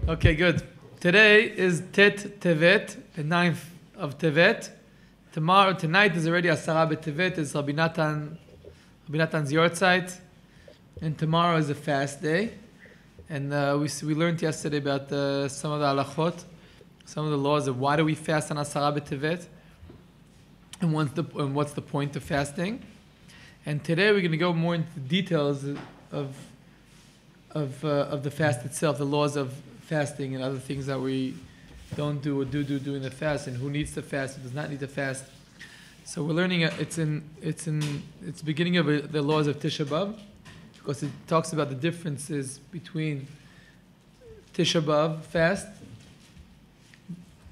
Okay, good. Today is Tevet, the 9th of Tevet. Tonight is already Asara B'Tevet, it's Rabbi Natan's Yortzeit. And tomorrow is a fast day. And we learned yesterday about some of the halachot, some of the laws of why do we fast on Asara B'Tevet, and what's the point of fasting. And today we're going to go more into the details of the fast itself, the laws of fasting and other things that we don't do or do during the fast, and who needs to fast, who does not need to fast. So we're learning. It's beginning of the laws of Tisha B'Av, because it talks about the differences between Tisha B'Av fast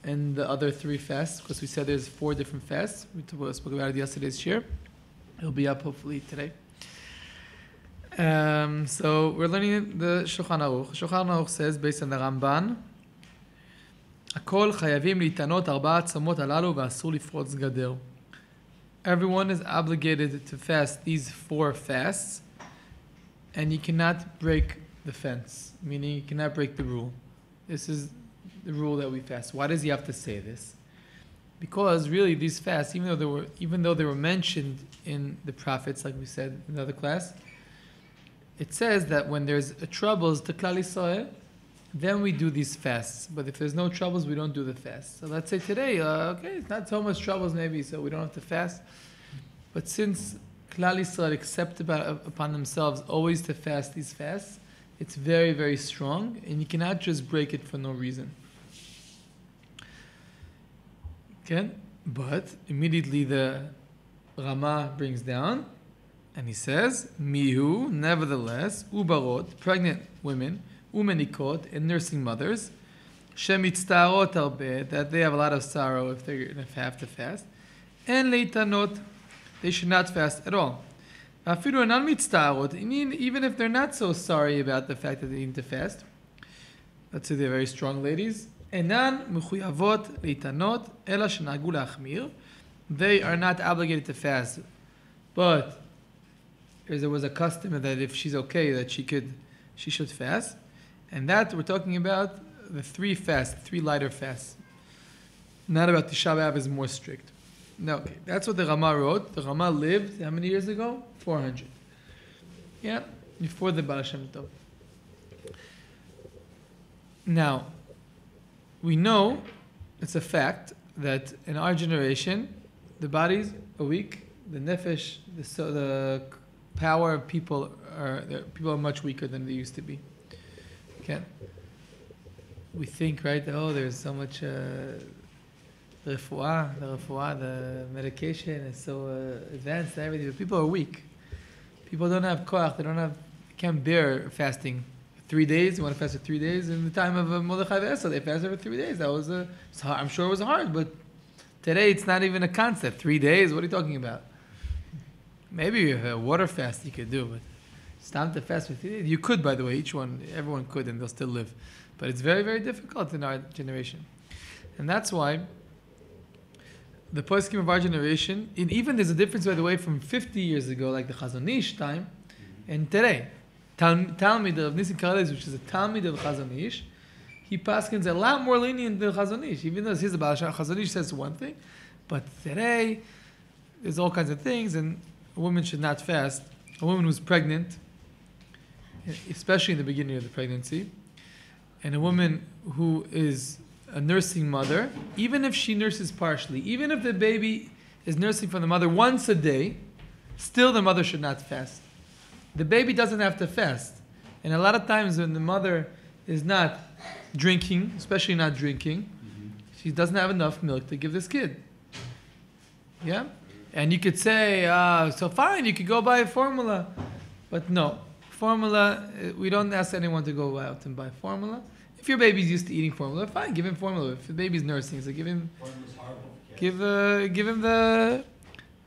and the other three fasts, because we said there's 4 different fasts. We spoke about it yesterday's shir. It'll be up hopefully today. So we're learning the Shulchan Aruch. Shulchan Aruch says, based on the Ramban, "Akol chayavim litanot arba tzomot halalu ve'asur lifrotz gader." Everyone is obligated to fast these 4 fasts, and you cannot break the fence, meaning you cannot break the rule. This is the rule that we fast. Why does he have to say this? Because really these fasts, even though they were mentioned in the prophets, like we said in another class, it says that when there's troubles to Klal Yisrael, then we do these fasts. But if there's no troubles, we don't do the fast. So let's say today, it's not so much troubles maybe, so we don't have to fast. But since Klal Yisrael accept upon themselves always to fast these fasts, it's very, very strong, and you cannot just break it for no reason. Okay? But immediately the Rama brings down, and he says, Mihu, nevertheless, ubarot, pregnant women, umenikot, and nursing mothers, shemitztarot arbe, that they have a lot of sorrow if they have to fast, and leitanot, they should not fast at all. Afiru enan mitztarot, even if they're not so sorry about the fact that they need to fast, let's say they're very strong ladies, enan mechuyavot leitanot, ela shenagu lachmir, they are not obligated to fast, but there was a custom that if she's okay, that she should fast. And that we're talking about the 3 fasts, 3 lighter fasts. Not about Tisha B'Av is more strict. No, okay. That's what the Rama wrote. The Rama lived, how many years ago? 400. Yeah, before the Baal Shem Tov. Now, we know, it's a fact, that in our generation, the bodies are weak, the nefesh, the power of people are much weaker than they used to be. Okay. We think, right? Oh, there's so much the medication is so advanced and everything. But people are weak. People don't have koach. They can't bear fasting 3 days. You want to fast for 3 days? In the time of Mordechai V'Esther, they fasted for 3 days. That was I'm sure it was hard, but today it's not even a concept. 3 days? What are you talking about? Maybe a water fast you could do, but it's time to fast for 3 days. You could, by the way, everyone could, and they'll still live. But it's very, very difficult in our generation. And that's why the poskim of our generation, and even there's a difference, by the way, from 50 years ago, like the Chazon Ish time, and today. Talmid of Nisim Karelez, which is a Talmid of Chazon Ish, he paskins a lot more lenient than Chazon Ish, even though he's the Baal Shem. Chazon Ish says one thing, but today, there's all kinds of things, and a woman should not fast. A woman who's pregnant, especially in the beginning of the pregnancy, and a woman who is a nursing mother, even if she nurses partially, even if the baby is nursing from the mother once a day, still the mother should not fast. The baby doesn't have to fast. And a lot of times when the mother is not drinking, especially not drinking, she doesn't have enough milk to give this kid. Yeah? And you could say, so fine, you could go buy a formula. But no, formula, we don't ask anyone to go out and buy formula. If your baby's used to eating formula, fine, give him formula. If the baby's nursing, so give him, give him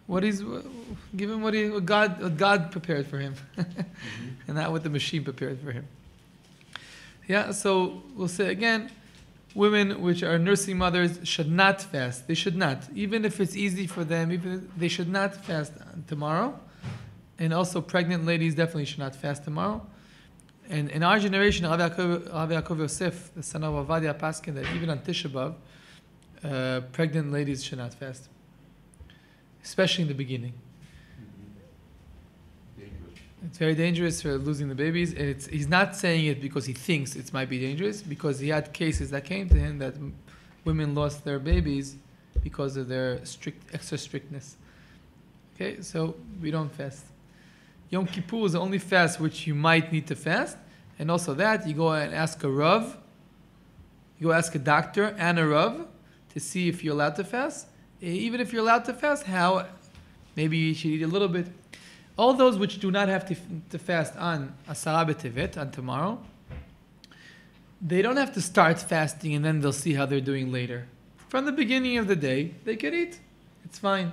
what God prepared for him, and not what the machine prepared for him. Yeah, so we'll say again, women which are nursing mothers should not fast. They should not. Even if it's easy for them, they should not fast tomorrow. And also pregnant ladies definitely should not fast tomorrow. And in our generation, Rav Yaakov Yosef, the son of Avadia, paskin that even on Tisha B'Av, pregnant ladies should not fast, especially in the beginning. It's very dangerous for losing the babies. And he's not saying it because he thinks it might be dangerous, because he had cases that came to him that women lost their babies because of their extra strictness. Okay, so we don't fast. Yom Kippur is the only fast which you might need to fast. And also that, you go and ask a Rav, you go ask a doctor and a Rav to see if you're allowed to fast. Even if you're allowed to fast, how? Maybe you should eat a little bit. All those which do not have to fast on Asara B'Tevet, on tomorrow, they don't have to start fasting and then they'll see how they're doing later. From the beginning of the day, they can eat. It's fine.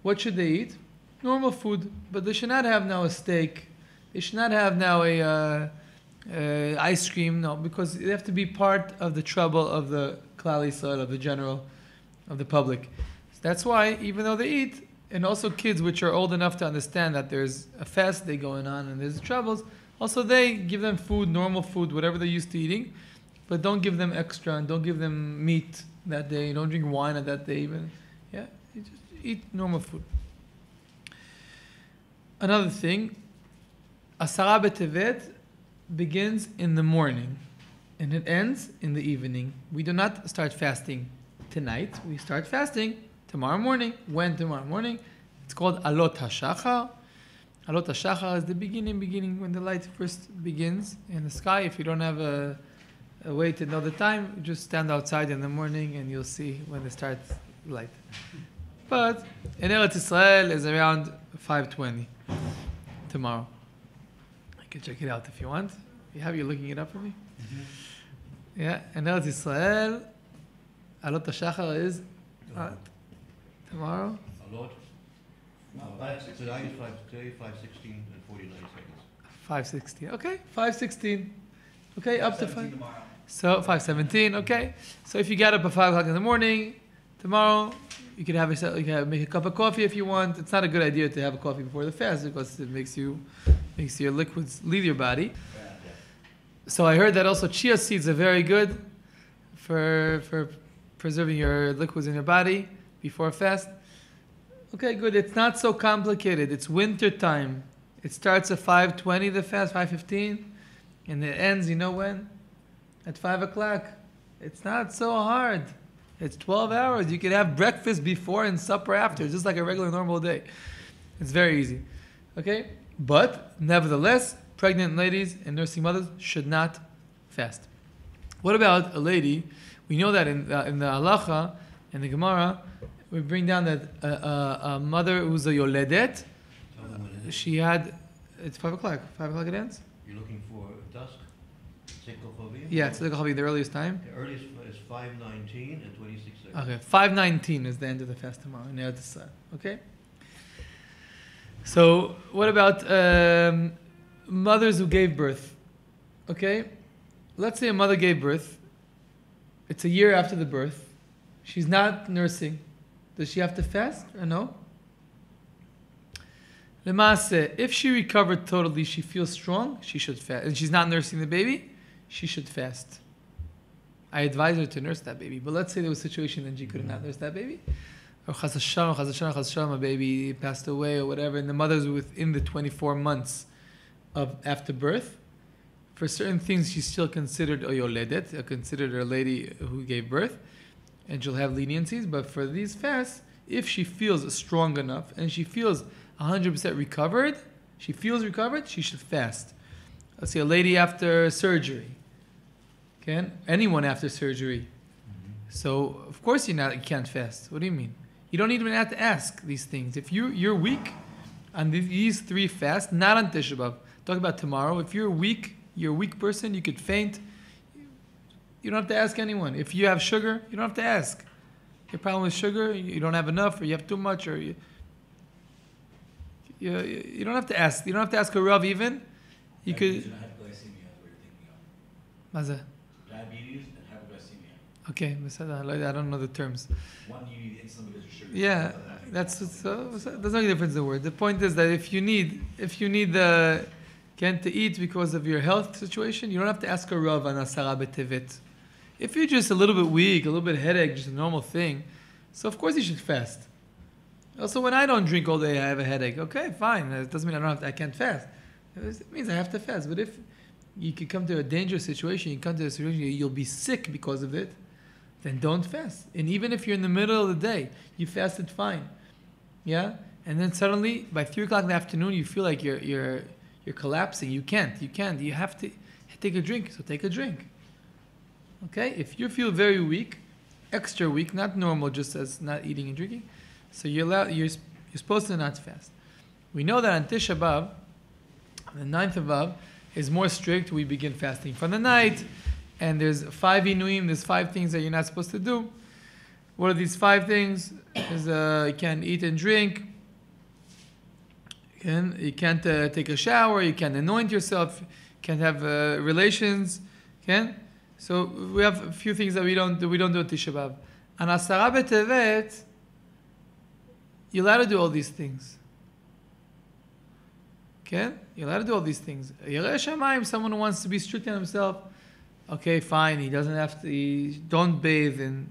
What should they eat? Normal food. But they should not have now a steak. They should not have now a ice cream. No, because they have to be part of the trouble of the Klal Yisrael, of the general, of the public. So that's why, even though they eat, and also kids which are old enough to understand that there's a fast day going on and there's troubles, also they give them food, normal food, whatever they're used to eating, but don't give them extra and don't give them meat that day. Don't drink wine on that day even. Yeah, you just eat normal food. Another thing, Asara B'Tevet begins in the morning and it ends in the evening. We do not start fasting tonight. We start fasting tomorrow morning. When tomorrow morning? It's called Alot HaShachar. Alot HaShachar is the beginning when the light first begins in the sky. If you don't have a way to know the time, just stand outside in the morning and you'll see when it starts light. But in Eretz Israel is around 5:20 tomorrow. I can check it out if you want. You're looking it up for me? Mm-hmm. Yeah, in Eretz Israel, Alot HaShachar is tomorrow? Alot? Today is 5:16 and 49 seconds. 5:16. Okay, 5:16. Okay, up to 5. Tomorrow. So 5:17. Okay. So if you get up at 5 o'clock in the morning tomorrow, you can make a cup of coffee if you want. It's not a good idea to have a coffee before the fast because it makes your liquids leave your body. So I heard that also chia seeds are very good for preserving your liquids in your body before a fast. Okay, good. It's not so complicated. It's winter time. It starts at 5:20 the fast, 5:15, and it ends, you know when? At 5 o'clock. It's not so hard. It's 12 hours. You can have breakfast before and supper after, just like a regular normal day. It's very easy. Okay? But, nevertheless, pregnant ladies and nursing mothers should not fast. What about a lady? We know that in the halacha, in the Gemara, we bring down that a mother who's a yoledet, she had, it's 5 o'clock. 5 o'clock it ends? You're looking for dusk? Yeah, it's the earliest time. The earliest is 5:19 and 26 seconds. Okay, 5:19 is the end of the fast tomorrow in Eretz Yisrael. Okay? So, what about mothers who gave birth? Okay? Let's say a mother gave birth. It's a year after the birth. She's not nursing. Does she have to fast or no? Lemaaseh, if she recovered totally, she feels strong, she should fast. And she's not nursing the baby, she should fast. I advise her to nurse that baby. But let's say there was a situation that she could not nurse that baby. Or chas v'shalom, a baby passed away or whatever, and the mother's within the 24 months of after birth. For certain things, she's still considered a yoledet, considered a lady who gave birth, and she'll have leniencies. But for these fasts, if she feels strong enough and she feels 100% recovered, she should fast. Let's say a lady after surgery. Okay? Anyone after surgery. Mm-hmm. So, of course you can't fast. What do you mean? You don't even have to ask these things. If you're weak on these 3 fasts, not on Tisha B'Av. Talk about tomorrow. If you're a weak person, you could faint. You don't have to ask anyone. If you have sugar, you don't have to ask. Your problem with sugar, you don't have enough, or you have too much, or you don't have to ask. You don't have to ask a Rav even. You Diabetes and hypoglycemia is what you're thinking of. Maza. Diabetes and hypoglycemia. Okay, I don't know the terms. One, you need insulin because your sugar. Yeah, there's no difference in the word. The point is that if you need the can't eat because of your health situation, you don't have to ask a Rav on Asara B'Tevet. If you're just a little bit weak, a little bit headache, just a normal thing, so of course you should fast. Also, when I don't drink all day, I have a headache. Okay, fine. It doesn't mean I can't fast. It means I have to fast. But if you could come to a dangerous situation, you come to a situation you'll be sick because of it, then don't fast. And even if you're in the middle of the day, you fasted fine. Yeah? And then suddenly, by 3 o'clock in the afternoon, you feel like you're collapsing. You can't. You have to take a drink. So take a drink. Okay? If you feel very weak, extra weak, not normal, just as not eating and drinking, so you're supposed to not fast. We know that on Tisha B'Av, the 9th of Av, is more strict. We begin fasting from the night, and there's 5 inuim, there's 5 things that you're not supposed to do. What are these 5 things? You can't eat and drink, you can't take a shower, you can't anoint yourself, you can't have relations, So we have a few things that we don't do on Tisha B'Av. On Asara B'Tevet, you're allowed to do all these things. Okay? You're allowed to do all these things. Yerei Shamayim, someone who wants to be strict on himself, okay, fine, he doesn't have to, don't bathe and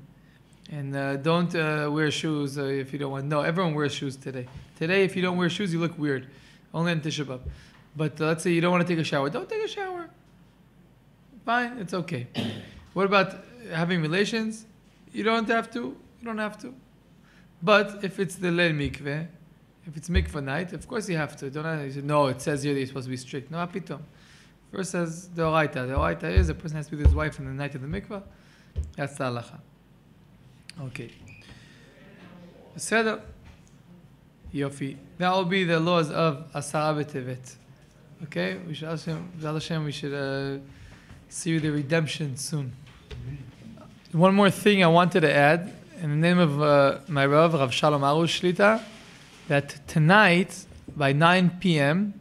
don't wear shoes if you don't want. No, everyone wears shoes today. Today, if you don't wear shoes, you look weird. Only on Tisha B'Av. But let's say you don't want to take a shower. Don't take a shower. Fine, it's okay. What about having relations? You don't have to. You don't have to. But if it's the leil mikveh, if it's mikveh night, of course you have to. You say, no, it says here that you're supposed to be strict. No, apitom. First says the oraita. The oraita is a person has to be with his wife on the night of the mikveh. That's the halacha. Okay. Seder. Yofi. That will be the laws of Asara B'Tevet. Okay? We should Hashem, we should see the redemption soon. One more thing I wanted to add, in the name of my Rav Shalom Arush Shlita, that tonight, by 9 p.m.,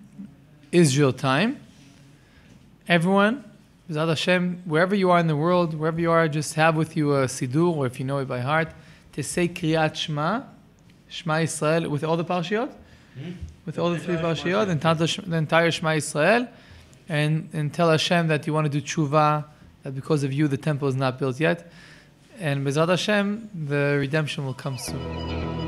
Israel time, everyone, B'ezrat Hashem, wherever you are in the world, wherever you are, just have with you a Siddur, or if you know it by heart, to say Kriyat Shema, Shema Yisrael, with all the Parshiyot, with all the 3 Parshiyot, and the entire Shema Yisrael, and tell Hashem that you want to do tshuva, that because of you the temple is not built yet, and B'ezrat Hashem, the redemption will come soon.